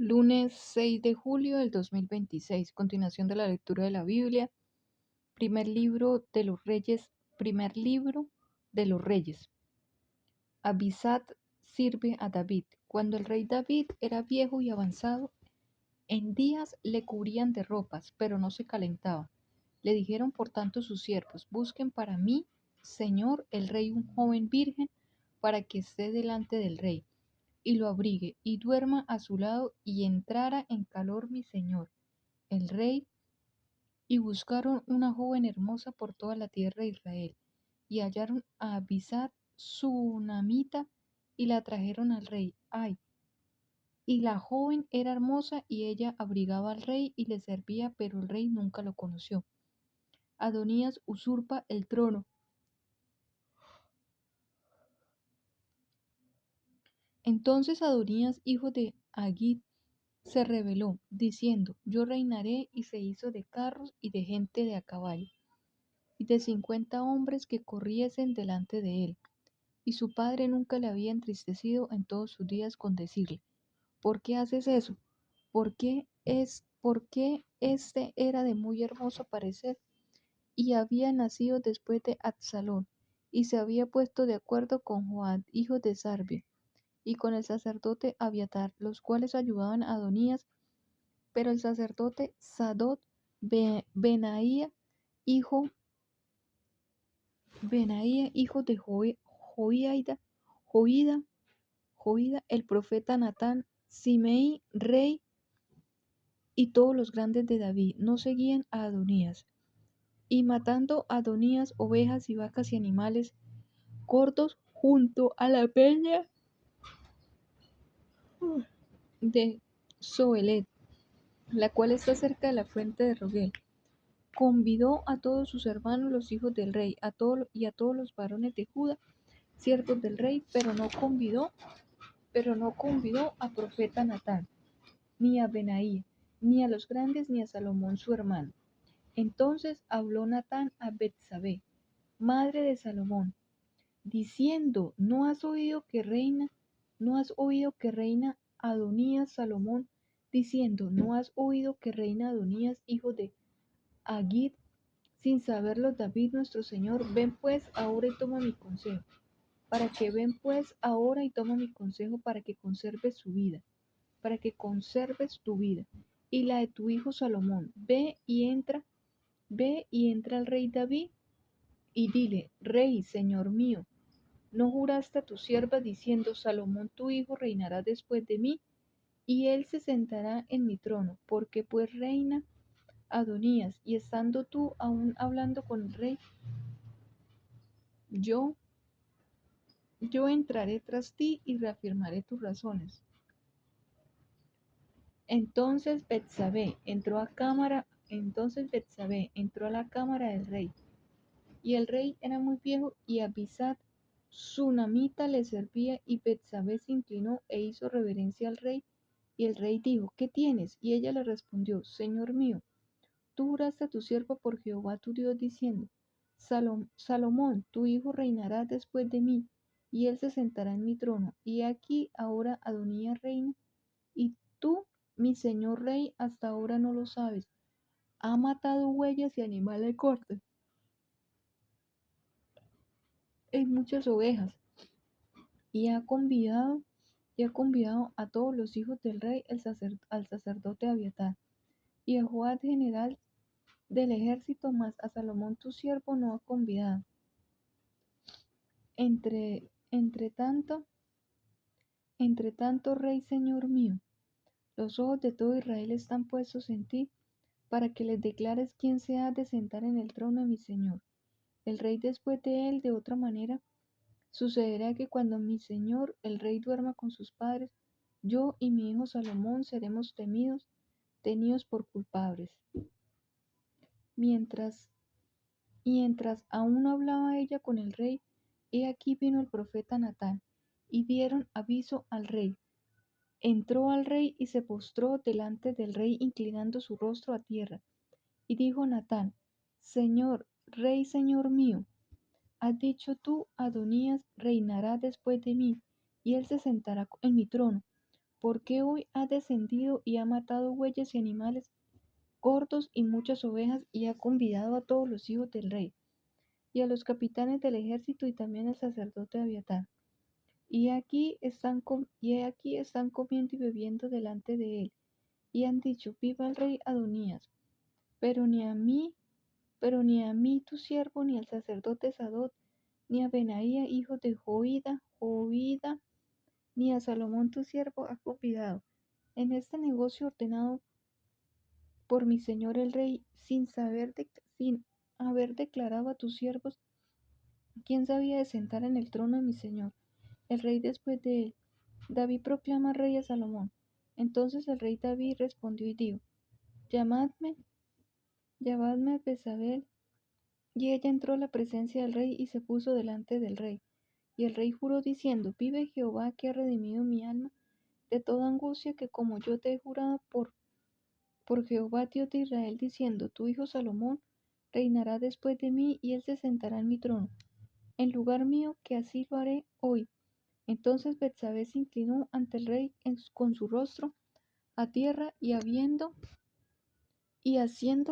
Lunes 6 de julio del 2026. Continuación de la lectura de la Biblia. Primer libro de los Reyes. Abisad sirve a David. Cuando el rey David era viejo y avanzado, en días le cubrían de ropas, pero no se calentaba. Le dijeron por tanto sus siervos: busquen para mí, señor el rey, un joven virgen, para que esté delante del rey y lo abrigue, y duerma a su lado, y entrara en calor mi señor, el rey. Y buscaron una joven hermosa por toda la tierra de Israel, y hallaron a Abisad sunamita, y la trajeron al rey. Ay, y la joven era hermosa, y ella abrigaba al rey y le servía, pero el rey nunca lo conoció. Adonías usurpa el trono. Entonces Adonías, hijo de Agit, se rebeló, diciendo: yo reinaré, y se hizo de carros y de gente de a caballo, y de 50 hombres que corriesen delante de él. Y su padre nunca le había entristecido en todos sus días con decirle: ¿por qué haces eso? Porque este era de muy hermoso parecer, y había nacido después de Absalón, y se había puesto de acuerdo con Joab, hijo de Sarbia, y con el sacerdote Abiatar, los cuales ayudaban a Adonías. Pero el sacerdote Sadok, Benaía, hijo, hijo de Joiada, Joida, el profeta Natán, Simei, rey, y todos los grandes de David no seguían a Adonías, y matando a Adonías ovejas y vacas y animales gordos junto a la peña de Zoelet, la cual está cerca de la fuente de Rogel. Convidó a todos sus hermanos, los hijos del rey, a todos los varones de Judá, siervos del rey, pero no convidó a profeta Natán, ni a Benaía, ni a los grandes, ni a Salomón su hermano. Entonces habló Natán a Betsabé, madre de Salomón, diciendo: ¿No has oído que reina Adonías Salomón? Diciendo: ¿no has oído que reina Adonías, hijo de Agit, sin saberlo David nuestro señor? Ven pues ahora y toma mi consejo, para que conserves su vida, para que conserves tu vida y la de tu hijo Salomón. Ve y entra al rey David, y dile: Rey, señor mío, ¿no juraste a tu sierva diciendo: Salomón tu hijo reinará después de mí, y él se sentará en mi trono? Porque pues reina Adonías, y estando tú aún hablando con el rey, yo entraré tras ti y reafirmaré tus razones. Entonces Betsabé entró a la cámara del rey, y el rey era muy viejo, y Abisad sunamita le servía, y Betsabé se inclinó e hizo reverencia al rey, y el rey dijo: ¿qué tienes? Y ella le respondió: Señor mío, tú juraste a tu siervo por Jehová tu Dios, diciendo: Salomón tu hijo reinará después de mí, y él se sentará en mi trono. Y aquí ahora Adonías reina, y tú, mi señor rey, hasta ahora no lo sabes. Ha matado huellas y animales cortos en muchas ovejas, y ha convidado a todos los hijos del rey, al sacerdote Abiatar, y a Joab general del ejército, mas a Salomón tu siervo no ha convidado. Entre tanto, rey señor mío, los ojos de todo Israel están puestos en ti, para que les declares quién se ha de sentar en el trono de mi señor, el rey, después de él. De otra manera sucederá que cuando mi señor el rey duerma con sus padres, yo y mi hijo Salomón seremos tenidos por culpables. Mientras aún hablaba ella con el rey, he aquí vino el profeta Natán, y dieron aviso al rey. Entró al rey y se postró delante del rey, inclinando su rostro a tierra. Y dijo Natán: Señor rey, señor mío, has dicho tú: Adonías reinará después de mí, y él se sentará en mi trono. ¿por qué hoy ha descendido y ha matado bueyes y animales gordos y muchas ovejas y ha convidado a todos los hijos del rey y a los capitanes del ejército y también al sacerdote Abiatar? Y he aquí están comiendo y bebiendo delante de él, y han dicho, viva el rey Adonías. Pero ni a mí, pero ni a mí tu siervo, ni al sacerdote Sadok, ni a Benaía, hijo de Joiada, ni a Salomón tu siervo ha convidado en este negocio ordenado por mi señor el rey, sin haber declarado a tus siervos quién se había de sentar en el trono de mi señor, el rey después de él. David proclama rey a Salomón. Entonces el rey David respondió y dijo, llamadme, llamadme a Jezabel. Y ella entró a la presencia del rey y se puso delante del rey. Y el rey juró diciendo, vive Jehová que ha redimido mi alma de toda angustia, que como yo te he jurado por Jehová Dios de Israel, diciendo, tu hijo Salomón reinará después de mí, y él se sentará en mi trono, en lugar mío, que así lo haré hoy. Entonces Betsabé se inclinó ante el rey con su rostro a tierra, y haciendo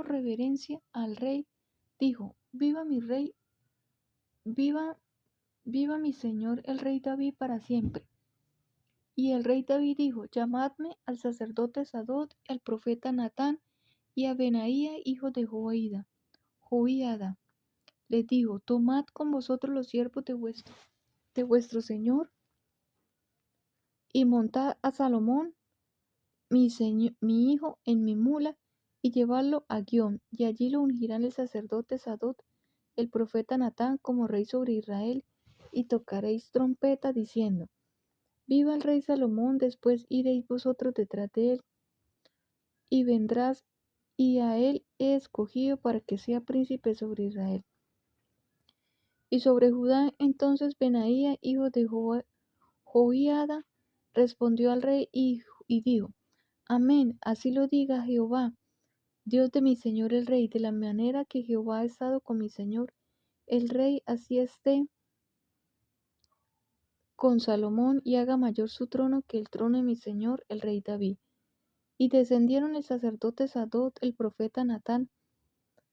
reverencia al rey, dijo, viva mi rey, viva, viva mi señor el rey David para siempre. Y el rey David dijo, llamadme al sacerdote Sadok y al profeta Natán y a Benaía, hijo de Joiada. Les dijo, tomad con vosotros los siervos de vuestro señor, y montad a Salomón, mi hijo, en mi mula, y llevadlo a Gión, y allí lo ungirán el sacerdote Sadok, el profeta Natán, como rey sobre Israel, y tocaréis trompeta, diciendo, viva el rey Salomón. Después iréis vosotros detrás de él, y vendrás, y a él he escogido para que sea príncipe sobre Israel. Y sobre Judá entonces Benaía, hijo de Joiada, respondió al rey y dijo, amén, así lo diga Jehová, Dios de mi señor el rey, de la manera que Jehová ha estado con mi señor el rey, así esté con Salomón, y haga mayor su trono que el trono de mi señor el rey David. Y descendieron el sacerdote Sadok, el profeta Natán,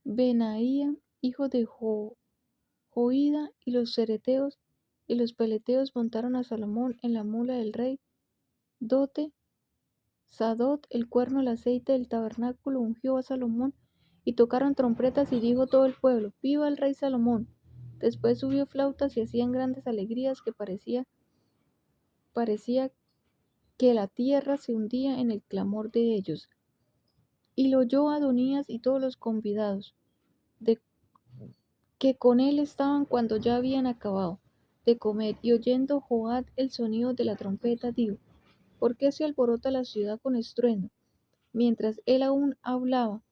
Benaía, hijo de Joiada, y los cereteos y los peleteos montaron a Salomón en la mula del rey. Dote Sadok, el cuerno, el aceite del tabernáculo, ungió a Salomón, y tocaron trompetas, y dijo todo el pueblo, viva el rey Salomón. Después subió flautas y hacían grandes alegrías, que parecía que la tierra se hundía en el clamor de ellos. Y lo oyó Adonías y todos los convidados, de que con él estaban cuando ya habían acabado de comer. Y oyendo Joab el sonido de la trompeta, dijo, ¿por qué se alborota la ciudad con estruendo? Mientras él aún hablaba,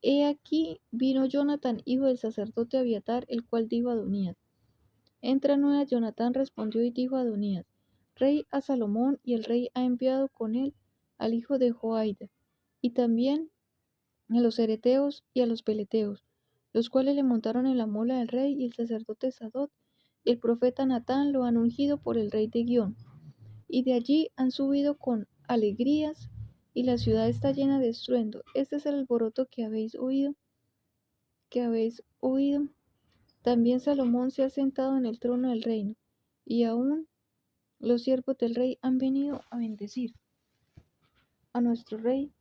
he aquí vino Jonatán, hijo del sacerdote Abiatar, el cual dijo a Adonías, entra no. Jonatán respondió y dijo a Adonías, rey a Salomón, y el rey ha enviado con él al hijo de Joiada, y también a los cereteos y a los peleteos, los cuales le montaron en la mula del rey, y el sacerdote Sadok y el profeta Natán lo han ungido por el rey de Gión. Y de allí han subido con alegrías, y la ciudad está llena de estruendo. Este es el alboroto que habéis oído. También Salomón se ha sentado en el trono del reino, y aún los siervos del rey han venido a bendecir a nuestro rey,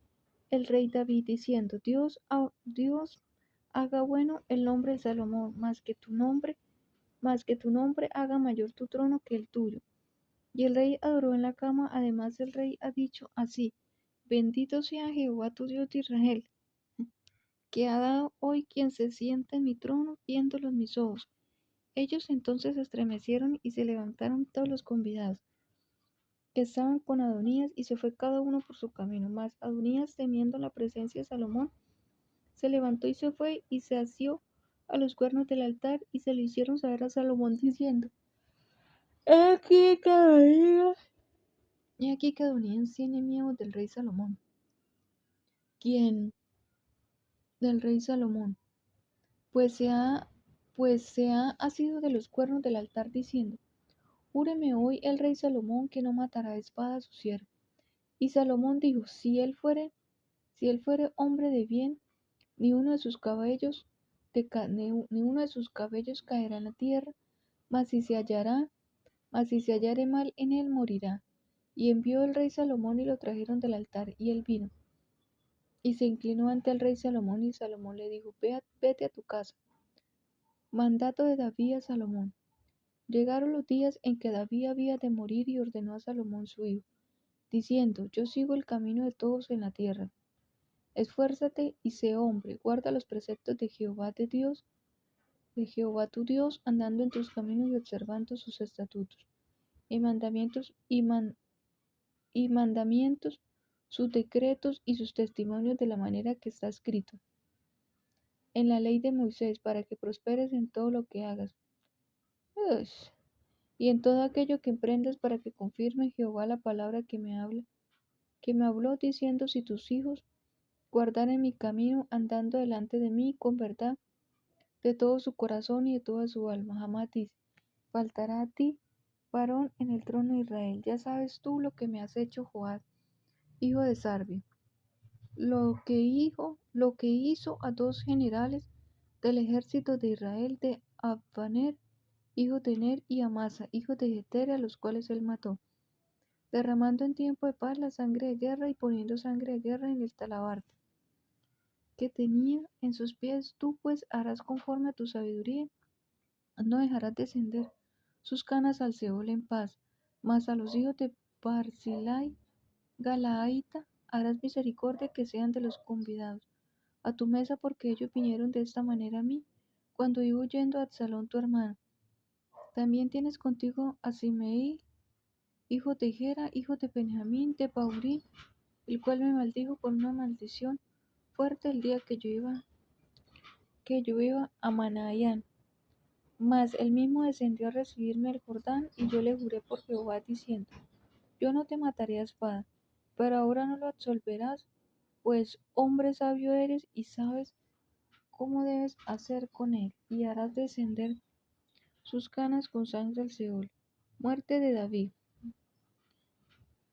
el rey David, diciendo, Dios haga bueno el nombre de Salomón, más que tu nombre haga mayor tu trono que el tuyo. Y el rey adoró en la cama. Además el rey ha dicho así, bendito sea Jehová tu Dios de Israel, que ha dado hoy quien se sienta en mi trono, viéndolos mis ojos. Ellos entonces se estremecieron y se levantaron todos los convidados que estaban con Adonías, y se fue cada uno por su camino. Mas Adonías, temiendo la presencia de Salomón, se levantó y se fue, y se asió a los cuernos del altar, y se lo hicieron saber a Salomón, diciendo, He aquí que Adonías, he aquí que Adonías tiene miedo del rey Salomón. ¿Quién? Del rey Salomón. Pues se ha asido de los cuernos del altar, diciendo, Júreme hoy el rey Salomón que no matará a espada a su siervo. Y Salomón dijo, si él fuere hombre de bien, ni uno de sus cabellos, ni uno de sus cabellos caerá en la tierra, mas si se hallare mal en él, morirá. Y envió el rey Salomón y lo trajeron del altar, y él vino. Y se inclinó ante el rey Salomón, y Salomón le dijo, vete a tu casa. Mandato de David a Salomón. Llegaron los días en que David había de morir y ordenó a Salomón su hijo, diciendo, yo sigo el camino de todos en la tierra. Esfuérzate y sé hombre, guarda los preceptos de Jehová tu Dios, andando en tus caminos y observando sus estatutos y mandamientos, sus decretos y sus testimonios de la manera que está escrito en la ley de Moisés, para que prosperes en todo lo que hagas. Ush. Y en todo aquello que emprendas, para que confirme Jehová la palabra que me habló, diciendo, si tus hijos guardaren mi camino, andando delante de mí con verdad, de todo su corazón y de toda su alma, jamás dice, faltará a ti varón en el trono de Israel. Ya sabes tú lo que me has hecho, Joab, hijo de Sarvi, lo que hizo a dos generales del ejército de Israel, de Abner, hijo de Ner, y Amasa, hijo de Jeter, a los cuales él mató, derramando en tiempo de paz la sangre de guerra y poniendo sangre de guerra en el talabarte que tenía en sus pies. Tú pues harás conforme a tu sabiduría, no dejarás descender sus canas al Seol en paz, mas a los hijos de Barzillai Galaadita harás misericordia, que sean de los convidados a tu mesa, porque ellos vinieron de esta manera a mí, cuando iba huyendo a Absalón tu hermano. También tienes contigo a Simei, hijo de Gera, hijo de Benjamín, de Baurí, el cual me maldijo con una maldición fuerte el día que yo iba a Manaán. Mas él mismo descendió a recibirme al Jordán, y yo le juré por Jehová, diciendo, yo no te mataré a espada, pero ahora no lo absolverás, pues hombre sabio eres y sabes cómo debes hacer con él, y harás descender sus canas con sangre al Seol. Muerte de David.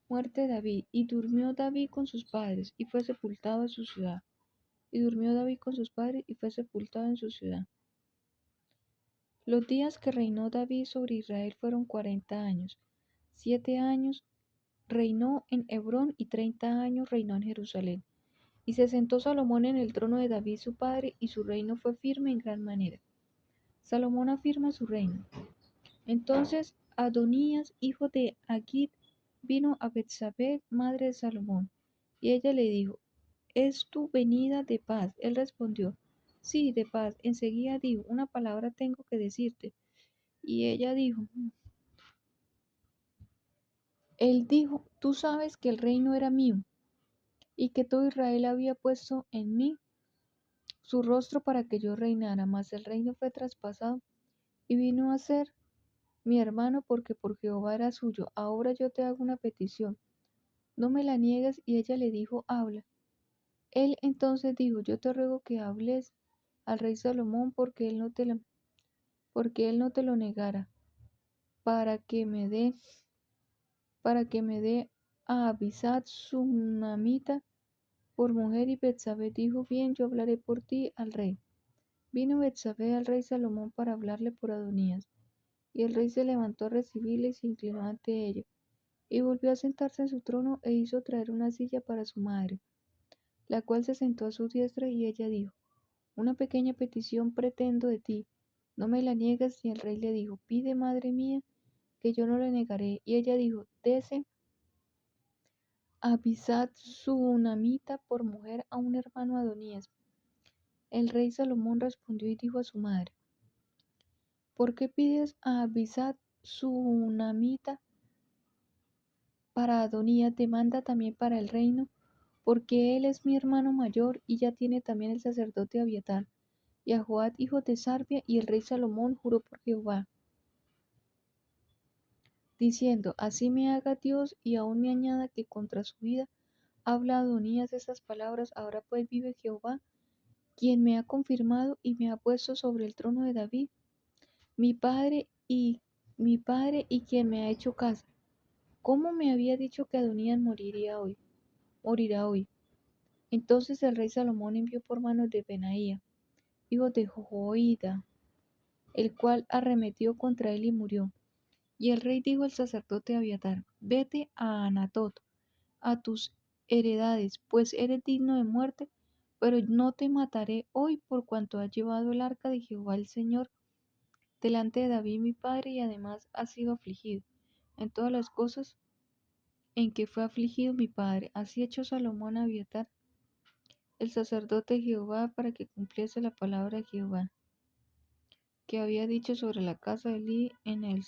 Muerte de David. Y durmió David con sus padres, y fue sepultado en su ciudad. Y durmió David con sus padres, y fue sepultado en su ciudad. Los días que reinó David sobre Israel fueron 40 años. 7 años reinó en Hebrón, y 30 años reinó en Jerusalén. Y se sentó Salomón en el trono de David su padre, y su reino fue firme en gran manera. Salomón afirma su reino. Entonces Adonías, hijo de Agit, vino a Betsabé, madre de Salomón, y ella le dijo, ¿es tu venida de paz? Él respondió, sí, de paz. Enseguida dijo, una palabra tengo que decirte. Y ella dijo, él dijo, tú sabes que el reino era mío, y que todo Israel había puesto en mí su rostro para que yo reinara, mas el reino fue traspasado, y vino a ser mi hermano, porque por Jehová era suyo. Ahora yo te hago una petición, no me la niegues. Y ella le dijo, habla. Él entonces dijo, yo te ruego que hables al rey Salomón, porque él no te lo negara, para que me dé, a Abisat Sunamita por mujer. Y Betsabé dijo, bien, yo hablaré por ti al rey. Vino Betsabé al rey Salomón para hablarle por Adonías, y el rey se levantó a recibirle y se inclinó ante ella, y volvió a sentarse en su trono, e hizo traer una silla para su madre, la cual se sentó a su diestra. Y ella dijo, una pequeña petición pretendo de ti, no me la niegues. Y el rey le dijo, pide, madre mía, que yo no le negaré. Y ella dijo, dese Abisat Sunamita por mujer a un hermano Adonías. El rey Salomón respondió y dijo a su madre, ¿por qué pides a Abisat Sunamita para Adonías? Demanda también para el reino, porque él es mi hermano mayor, y ya tiene también el sacerdote Abiatar, y a Joab, hijo de Sarvia. Y el rey Salomón juró por Jehová, diciendo, así me haga Dios, y aún me añada, que contra su vida habla Adonías estas palabras. Ahora pues vive Jehová, quien me ha confirmado y me ha puesto sobre el trono de David, mi padre y mi padre, y quien me ha hecho casa, ¿Cómo me había dicho que Adonías morirá hoy? Entonces el rey Salomón envió por manos de Benaía, hijo de Joiada, el cual arremetió contra él y murió. Y el rey dijo al sacerdote Abiatar: Vete a Anatot, a tus heredades, pues eres digno de muerte, pero no te mataré hoy por cuanto has llevado el arca de Jehová el Señor delante de David mi padre, y además has sido afligido en todas las cosas en que fue afligido mi padre. Así echó Salomón a Abiatar, el sacerdote de Jehová, para que cumpliese la palabra de Jehová, que había dicho sobre la casa de Eli en él.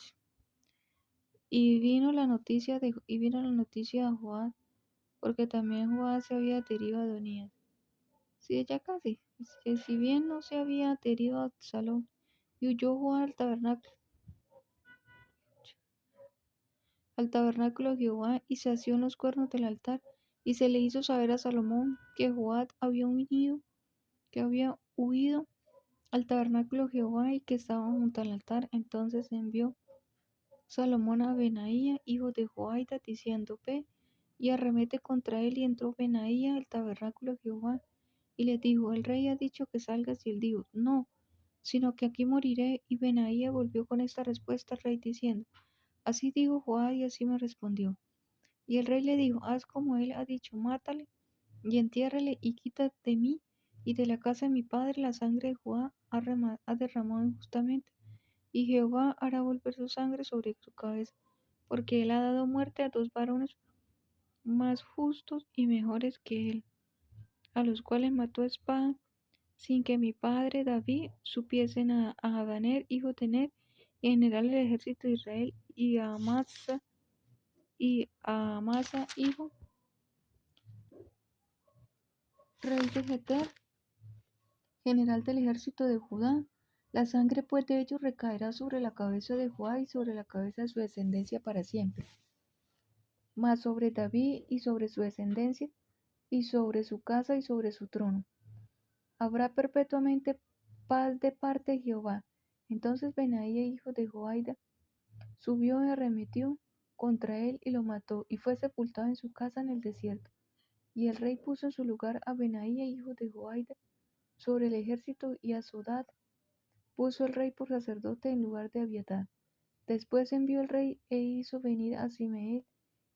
Y vino la noticia a Joab, porque también Joab se había adherido a Adonías. Sí, ya casi. Que si bien no se había adherido a Absalón, y huyó Joab al tabernáculo de Jehová, y se asió en los cuernos del altar, y se le hizo saber a Salomón que Joab había huido al tabernáculo de Jehová, y que estaba junto al altar. Entonces envió Salomón a Benaía, hijo de Joiada, diciendo: Ve y arremete contra él. Y entró Benaía al tabernáculo de Jehová, y le dijo: El rey ha dicho que salgas. Y él dijo: No, sino que aquí moriré. Y Benaía volvió con esta respuesta al rey, diciendo: Así dijo Joab, y así me respondió. Y el rey le dijo: Haz como él ha dicho, mátale y entiérrale, y quita de mí y de la casa de mi padre la sangre de Joab ha derramado injustamente, y Jehová hará volver su sangre sobre su cabeza, porque él ha dado muerte a dos varones más justos y mejores que él, a los cuales mató a espada, sin que mi padre David supiese nada: a Abaner, hijo de Ner, y general del ejército de Israel, y a Amasa, hijo, rey de Geter, general del ejército de Judá. La sangre pues de ellos recaerá sobre la cabeza de Joab y sobre la cabeza de su descendencia para siempre, mas sobre David y sobre su descendencia, y sobre su casa y sobre su trono, habrá perpetuamente paz de parte de Jehová. Entonces Benaía, hijo de Joiada, subió y arremetió contra él y lo mató, y fue sepultado en su casa en el desierto. Y el rey puso en su lugar a Benaía, hijo de Joiada, sobre el ejército, y a Sodad puso el rey por sacerdote en lugar de Abiatar. Después envió el rey e hizo venir a Simei,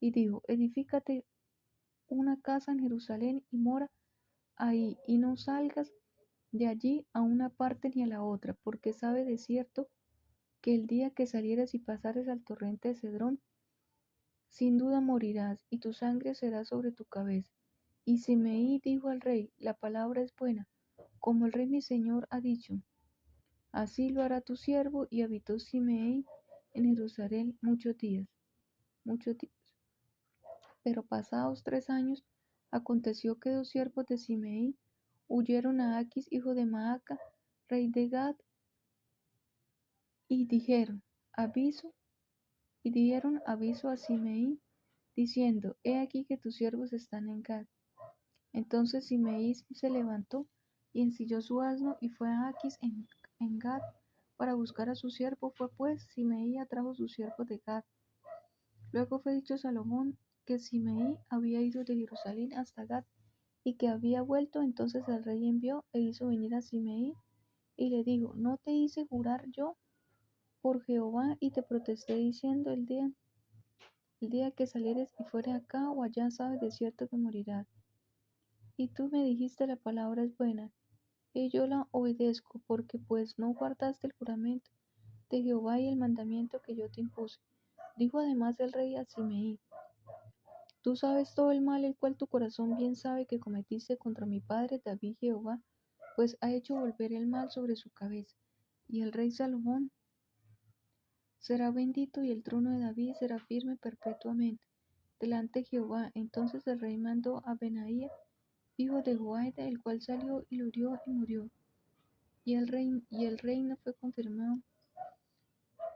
y dijo: Edifícate una casa en Jerusalén y mora ahí, y no salgas de allí a una parte ni a la otra, porque sabe de cierto que el día que salieres y pasares al torrente de Cedrón, sin duda morirás, y tu sangre será sobre tu cabeza. Y Simei dijo al rey: La palabra es buena, como el rey mi señor ha dicho. Así lo hará tu siervo. Y habitó Simei en Jerusalén muchos días. Pero pasados 3 años, aconteció que dos siervos de Simei huyeron a Aquis, hijo de Maaca, rey de Gad, y dieron aviso a Simei, diciendo: He aquí que tus siervos están en Gad. Entonces Simei se levantó y ensilló su asno, y fue a Aquis en Gad para buscar a su siervo. Fue pues Simei y atrajo sus siervos de Gad. Luego fue dicho a Salomón que Simei había ido de Jerusalén hasta Gad, y que había vuelto. Entonces el rey envió e hizo venir a Simei, y le dijo: ¿No te hice jurar yo por Jehová, y te protesté diciendo: el día que salieres y fuere acá o allá, sabes de cierto que morirás? Y tú me dijiste: La palabra es buena, y yo la obedezco, porque pues no guardaste el juramento de Jehová y el mandamiento que yo te impuse. Dijo además el rey a Simei: Tú sabes todo el mal el cual tu corazón bien sabe que cometiste contra mi padre David. Jehová pues ha hecho volver el mal sobre su cabeza. Y el rey Salomón será bendito, y el trono de David será firme perpetuamente delante de Jehová. Entonces el rey mandó a Benaía, hijo de Joiada, el cual salió y lo hirió y murió. Y el reino fue confirmado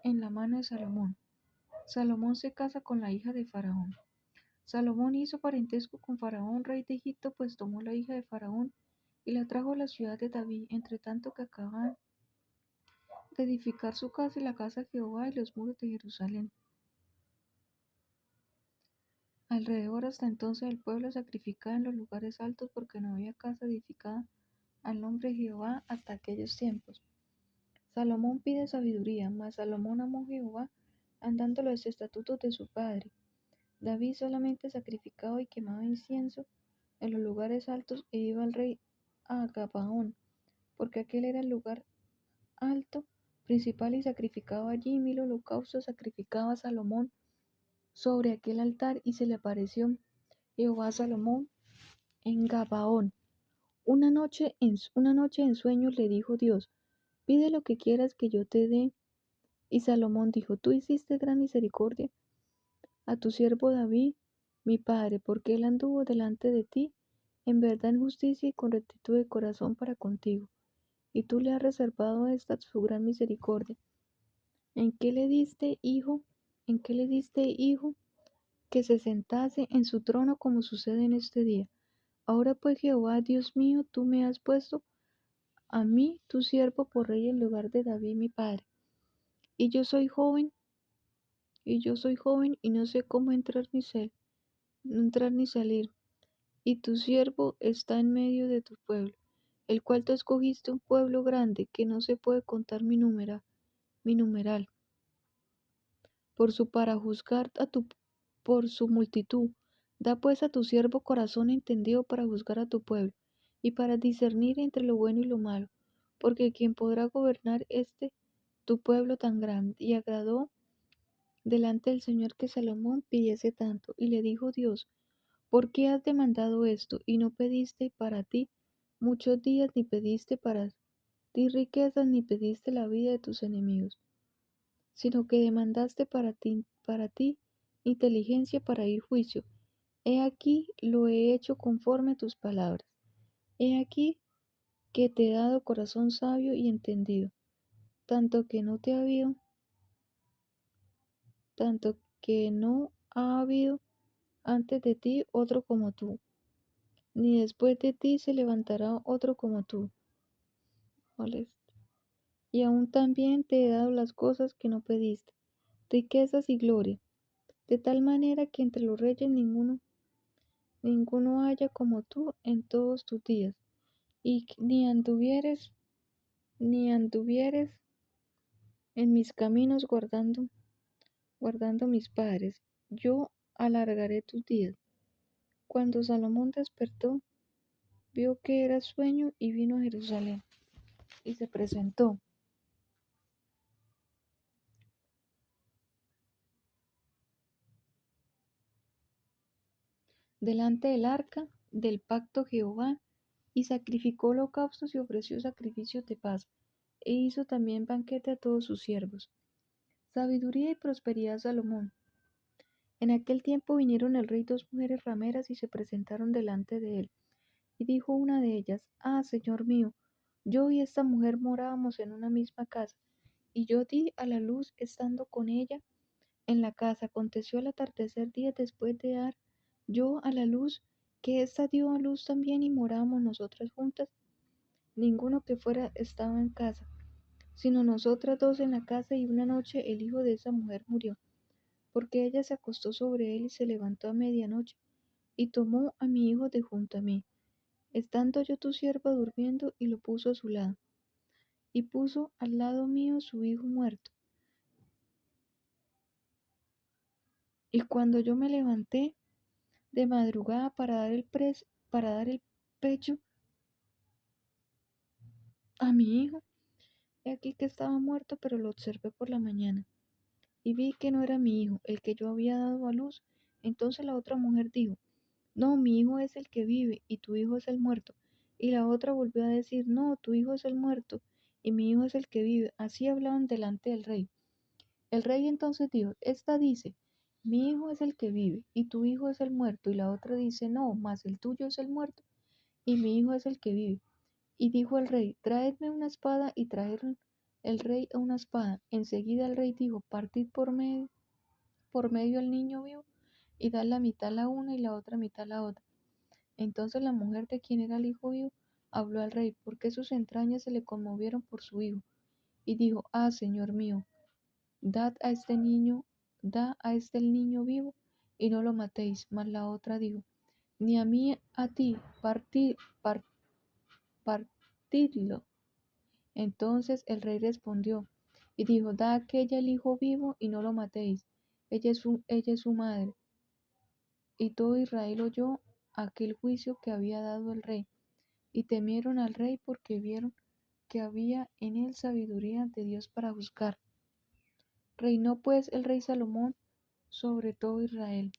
en la mano de Salomón. Salomón se casa con la hija de Faraón. Salomón hizo parentesco con Faraón, rey de Egipto, pues tomó la hija de Faraón y la trajo a la ciudad de David, entre tanto que acababan de edificar su casa y la casa de Jehová y los muros de Jerusalén. Alrededor hasta entonces el pueblo sacrificaba en los lugares altos porque no había casa edificada al nombre de Jehová hasta aquellos tiempos. Salomón pide sabiduría, mas Salomón amó a Jehová andando los estatutos de su padre. David solamente sacrificaba y quemaba incienso en los lugares altos e iba al rey a Gabaón, porque aquel era el lugar alto principal y sacrificaba allí 1000 holocaustos, sacrificaba a Salomón sobre aquel altar y se le apareció Jehová a Salomón en Gabaón. Una noche en sueños le dijo Dios, pide lo que quieras que yo te dé. Y Salomón dijo, tú hiciste gran misericordia a tu siervo David, mi padre, porque él anduvo delante de ti en verdad, en justicia y con rectitud de corazón para contigo. Y tú le has reservado esta su gran misericordia. ¿En qué le diste, hijo? ¿En qué le diste, hijo, que se sentase en su trono como sucede en este día? Ahora pues, Jehová, Dios mío, tú me has puesto a mí, tu siervo, por rey en lugar de David, mi padre. Y yo soy joven, y no sé cómo entrar ni salir. Y tu siervo está en medio de tu pueblo, el cual tú escogiste un pueblo grande que no se puede contar mi numeral, para juzgar por su multitud. Da pues a tu siervo corazón entendido para juzgar a tu pueblo, y para discernir entre lo bueno y lo malo, porque quien podrá gobernar tu pueblo tan grande. Y agradó delante del Señor que Salomón pidiese tanto, y le dijo Dios, ¿por qué has demandado esto, y no pediste para ti muchos días, ni pediste para ti riquezas, ni pediste la vida de tus enemigos, sino que demandaste para ti inteligencia para ir juicio? He aquí lo he hecho conforme a tus palabras. He aquí que te he dado corazón sabio y entendido, tanto que no te ha habido, tanto que no ha habido antes de ti otro como tú, ni después de ti se levantará otro como tú. Y aún también te he dado las cosas que no pediste, riquezas y gloria, de tal manera que entre los reyes ninguno haya como tú en todos tus días, y ni anduvieres en mis caminos guardando mis padres. Yo alargaré tus días. Cuando Salomón despertó, vio que era sueño y vino a Jerusalén y se presentó delante del arca del pacto Jehová, y sacrificó holocaustos y ofreció sacrificios de paz, e hizo también banquete a todos sus siervos. Sabiduría y prosperidad Salomón. En aquel tiempo vinieron el rey dos mujeres rameras y se presentaron delante de él. Y dijo una de ellas, ah, señor mío, yo y esta mujer morábamos en una misma casa, y yo di a la luz estando con ella en la casa. Aconteció al atardecer días después de dar yo a la luz, que ésta dio a luz también y morábamos nosotras juntas. Ninguno que fuera estaba en casa, sino nosotras dos en la casa, y una noche el hijo de esa mujer murió, porque ella se acostó sobre él y se levantó a medianoche, y tomó a mi hijo de junto a mí, estando yo tu sierva durmiendo, y lo puso a su lado, y puso al lado mío su hijo muerto. Y cuando yo me levanté de madrugada para dar el pecho a mi hijo, he aquí que estaba muerto, pero lo observé por la mañana, y vi que no era mi hijo el que yo había dado a luz. Entonces la otra mujer dijo, no, mi hijo es el que vive, y tu hijo es el muerto. Y la otra volvió a decir, no, tu hijo es el muerto, y mi hijo es el que vive. Así hablaban delante del rey. El rey entonces dijo, esta dice, mi hijo es el que vive, y tu hijo es el muerto. Y la otra dice, no, mas el tuyo es el muerto, y mi hijo es el que vive. Y dijo el rey, traedme una espada, y trajeron el rey a una espada. Enseguida el rey dijo, partid por medio al niño vivo, y dad la mitad a la una y la otra mitad a la otra. Entonces la mujer de quien era el hijo vivo habló al rey, porque sus entrañas se le conmovieron por su hijo, y dijo, ah, señor mío, da a este el niño vivo, y no lo matéis. Mas la otra dijo, ni a mí, a ti, partidlo. Entonces el rey respondió y dijo, da a aquella el hijo vivo y no lo matéis. Ella es su madre. Y todo Israel oyó aquel juicio que había dado el rey, y temieron al rey porque vieron que había en él sabiduría de Dios para juzgar. Reinó pues el rey Salomón sobre todo Israel.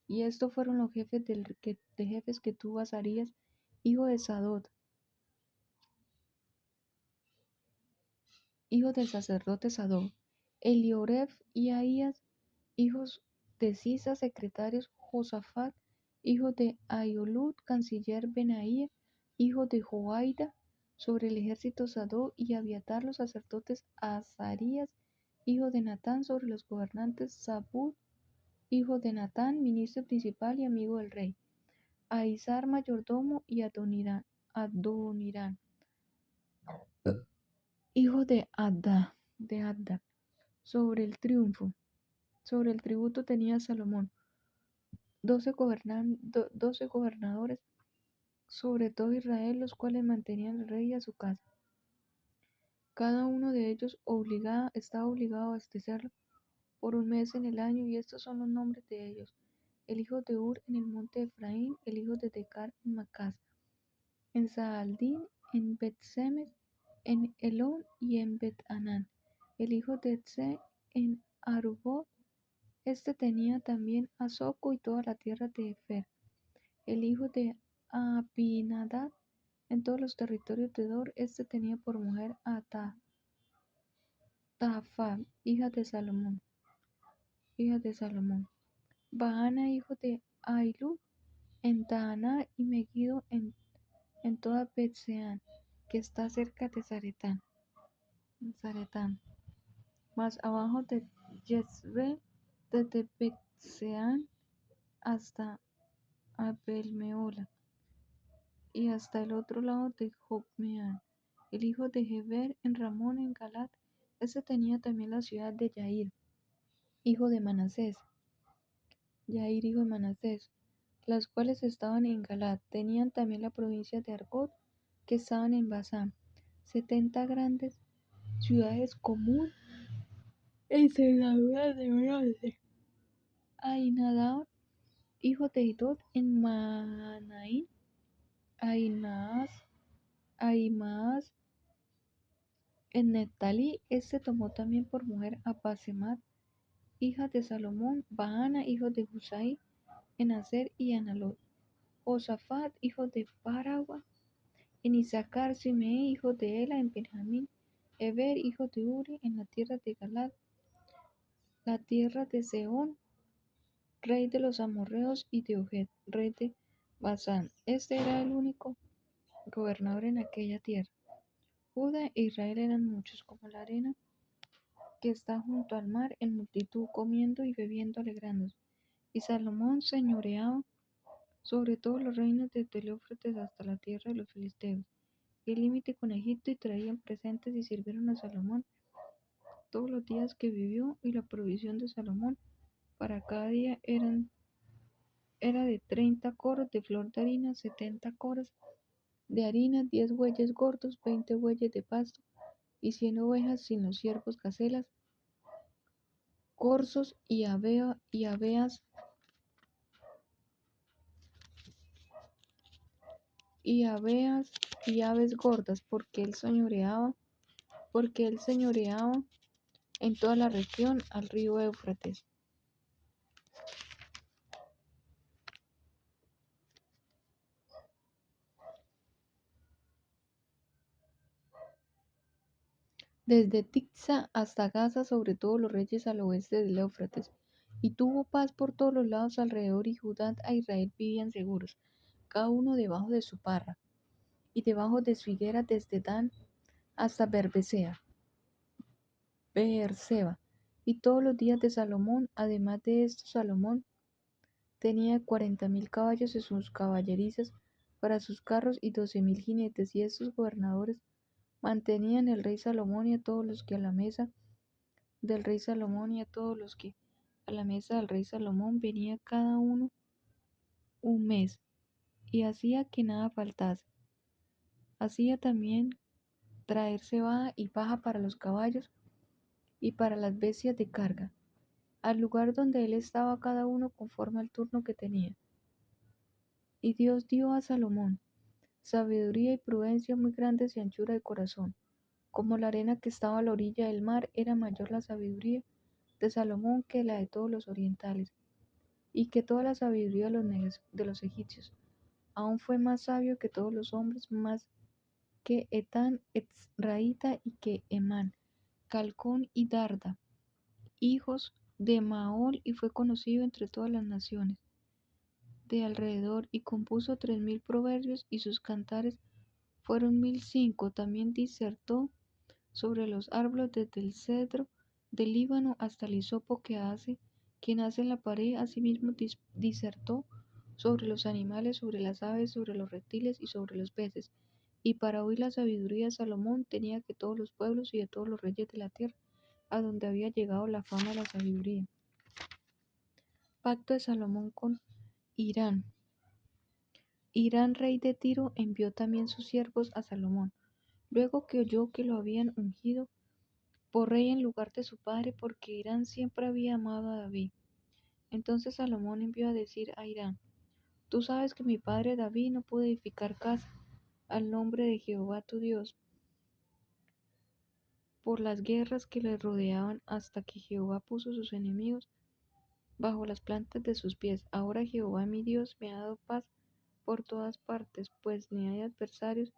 Y estos fueron los jefes de jefes que tuvo Azarías, hijo de Sadok, hijo del sacerdote Sadok, Elioref y Ahías, hijos de Sisa, secretarios, Josafat, hijo de Ahiolud, canciller, Benaía, hijo de Joaida, sobre el ejército Sadok, y Abiatar, los sacerdotes, Azarías, hijo de Natán, sobre los gobernantes, Zabud, hijo de Natán, ministro principal y amigo del rey, Aizar, mayordomo, y Adonirán, hijo de Adda, sobre el triunfo. Sobre el tributo tenía Salomón 12 gobernadores sobre todo Israel, los cuales mantenían al rey y a su casa. Cada uno de ellos estaba obligado a abastecerlo por un mes en el año, y estos son los nombres de ellos: el hijo de Ur en el monte de Efraín, el hijo de Decar en Macás, en Saaldín, en Bet-Semes, en Elón y en Bet-Anán, el hijo de Tse en Arubot. Este tenía también a Soco y toda la tierra de Efer, el hijo de Abinadab, en todos los territorios de Dor. Este tenía por mujer a Tafab, hija de Salomón. Baana, hijo de Ahilud, en Taaná, y Megiddo en toda Bet-Sean, que está cerca de Zaretán, más abajo de Jezreel, desde Bet-Sean hasta Abel-Mehola, y hasta el otro lado de Jocmeam. El hijo de Heber en Ramón en Galat. Este tenía también la ciudad de hijo de Manasés, Yair, hijo de Manasés, las cuales estaban en Galat. Tenían también la provincia de Argot, que estaban en Basán, 70 grandes ciudades común en cerraduras de bronce. Ainadab, hijo de Idod, en Manaín, Ahimaas en Neftalí. Este tomó también por mujer a Basemat, hija de Salomón, Baana, hijo de Husai, en Aser y Analot, Josafat, hijo de Paragua, en Isaacar, Simei, hijo de Ela, en Benjamín, Eber, hijo de Uri, en la tierra de Galad, la tierra de Sehón, rey de los amorreos, y de Oged, rey de Basán. Este era el único gobernador en aquella tierra. Judá e Israel eran muchos como la arena que está junto al mar, en multitud, comiendo y bebiendo, alegrándose. Y Salomón señoreaba sobre todos los reinos desde el Éufrates hasta la tierra de los filisteos, y el límite con Egipto, y traían presentes y sirvieron a Salomón todos los días que vivió. Y la provisión de Salomón para cada día era de 30 coros de flor de harina, 70 coros de harina, 10 bueyes gordos, 20 bueyes de pasto, y 100 ovejas sin los ciervos, gacelas, corzos y aves y aves gordas, porque él señoreaba en toda la región al río Éufrates. Desde Tizza hasta Gaza, sobre todos los reyes al oeste del Éufrates. Y tuvo paz por todos los lados alrededor, y Judá e Israel vivían seguros, cada uno debajo de su parra, y debajo de su higuera, desde Dan hasta Beerseba. Y todos los días de Salomón, además de esto, Salomón tenía 40.000 caballos y sus caballerizas para sus carros, y 12.000 jinetes. Y estos gobernadores mantenían el rey Salomón y a todos los que a la mesa del rey Salomón, y a todos los que a la mesa del rey Salomón venía cada uno un mes, y hacía que nada faltase. Hacía también traer cebada y paja para los caballos y para las bestias de carga, al lugar donde él estaba cada uno conforme al turno que tenía. Y Dios dio a Salomón sabiduría y prudencia muy grandes y anchura de corazón. Como la arena que estaba a la orilla del mar, era mayor la sabiduría de Salomón que la de todos los orientales, y que toda la sabiduría de los egipcios. Aún fue más sabio que todos los hombres, más que Etán, Ezraíta y que Emán, Calcón y Darda, hijos de Maol, y fue conocido entre todas las naciones de alrededor, y compuso 3000 proverbios, y sus cantares fueron 1005. También disertó sobre los árboles desde el cedro del Líbano hasta el hisopo que nace en la pared. Asimismo disertó sobre los animales, sobre las aves, sobre los reptiles y sobre los peces. Y para oír la sabiduría de Salomón tenía que todos los pueblos y de todos los reyes de la tierra, a donde había llegado la fama de la sabiduría. Pacto de Salomón con Irán. Irán, rey de Tiro, envió también sus siervos a Salomón, luego que oyó que lo habían ungido por rey en lugar de su padre, porque Irán siempre había amado a David. Entonces Salomón envió a decir a Irán: Tú sabes que mi padre David no pudo edificar casa al nombre de Jehová tu Dios, por las guerras que le rodeaban, hasta que Jehová puso sus enemigos bajo las plantas de sus pies. Ahora Jehová mi Dios me ha dado paz por todas partes, pues ni hay adversarios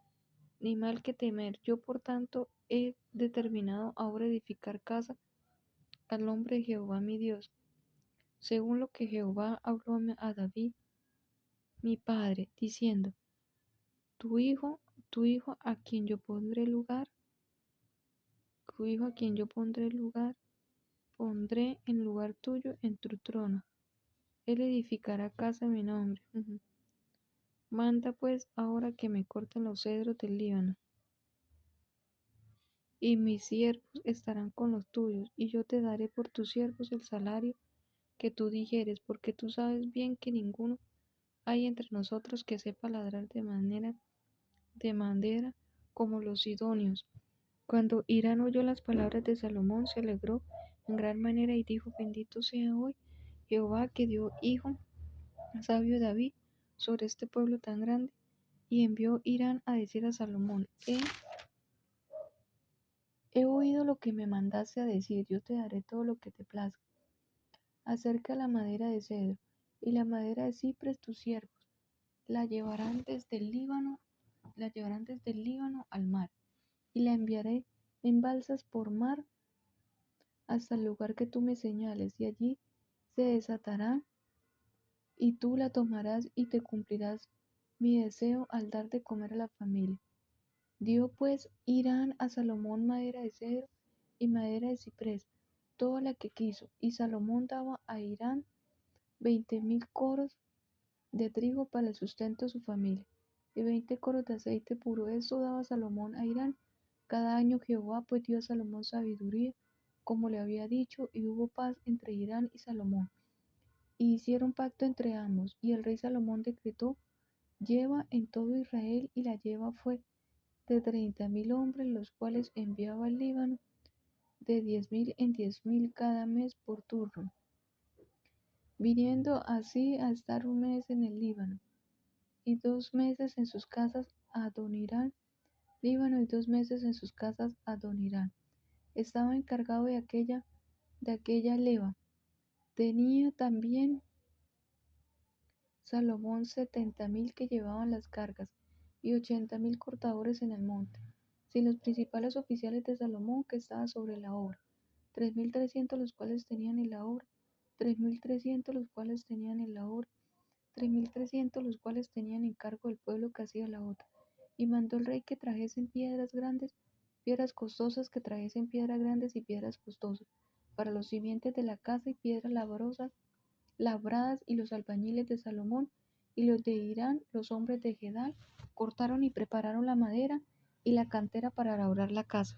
ni mal que temer. Yo por tanto he determinado ahora edificar casa al nombre de Jehová mi Dios, según lo que Jehová habló a David mi padre, diciendo: Tu hijo a quien yo pondré lugar, tu hijo a quien yo pondré lugar, pondré en lugar tuyo en tu trono. Él edificará casa a mi nombre. Manda pues ahora que me corten los cedros del Líbano, y mis siervos estarán con los tuyos, y yo te daré por tus siervos el salario que tú dijeres, porque tú sabes bien que ninguno hay entre nosotros que sepa ladrar de madera como los sidonios. Cuando Hirán oyó las palabras de Salomón, se alegró en gran manera y dijo: Bendito sea hoy Jehová, que dio hijo sabio David sobre este pueblo tan grande. Y envió Hirán a decir a Salomón: He oído lo que me mandaste a decir, yo te daré todo lo que te plazca acerca de la madera de cedro y la madera de cipres tus siervos la llevarán desde el Líbano, al mar, y la enviaré en balsas por mar hasta el lugar que tú me señales, y allí se desatará, y tú la tomarás y te cumplirás mi deseo al dar de comer a la familia. Dio pues Hirán a Salomón madera de cedro y madera de ciprés, toda la que quiso, y Salomón daba a Hirán 20,000 coros de trigo para el sustento de su familia, y 20 coros de aceite puro. Esto daba Salomón a Hirán cada año. Jehová pues dio a Salomón sabiduría, como le había dicho, y hubo paz entre Hirán y Salomón. Y hicieron pacto entre ambos, y el rey Salomón decretó lleva en todo Israel, y la lleva fue de 30,000 hombres, los cuales enviaba al Líbano, de 10,000 en 10,000 cada mes por turno, viniendo así a estar un mes en el Líbano, y 2 meses en sus casas a Adonirán, Líbano, y 2 meses en sus casas a Adonirán. Estaba encargado de aquella leva. Tenía también Salomón 70,000 que llevaban las cargas, y 80,000 cortadores en el monte, sin los principales oficiales de Salomón que estaban sobre la obra, 3,300 los cuales tenían en la obra, 3,300 los cuales tenían en la obra, 3,300 los cuales tenían encargo del pueblo que hacía la obra. Y mandó el rey que trajesen piedras grandes, piedras costosas, que trajesen piedras grandes y piedras costosas, para los simientes de la casa, y piedras labradas, y los albañiles de Salomón y los de Hirán, los hombres de Gedal, cortaron y prepararon la madera y la cantera para labrar la casa.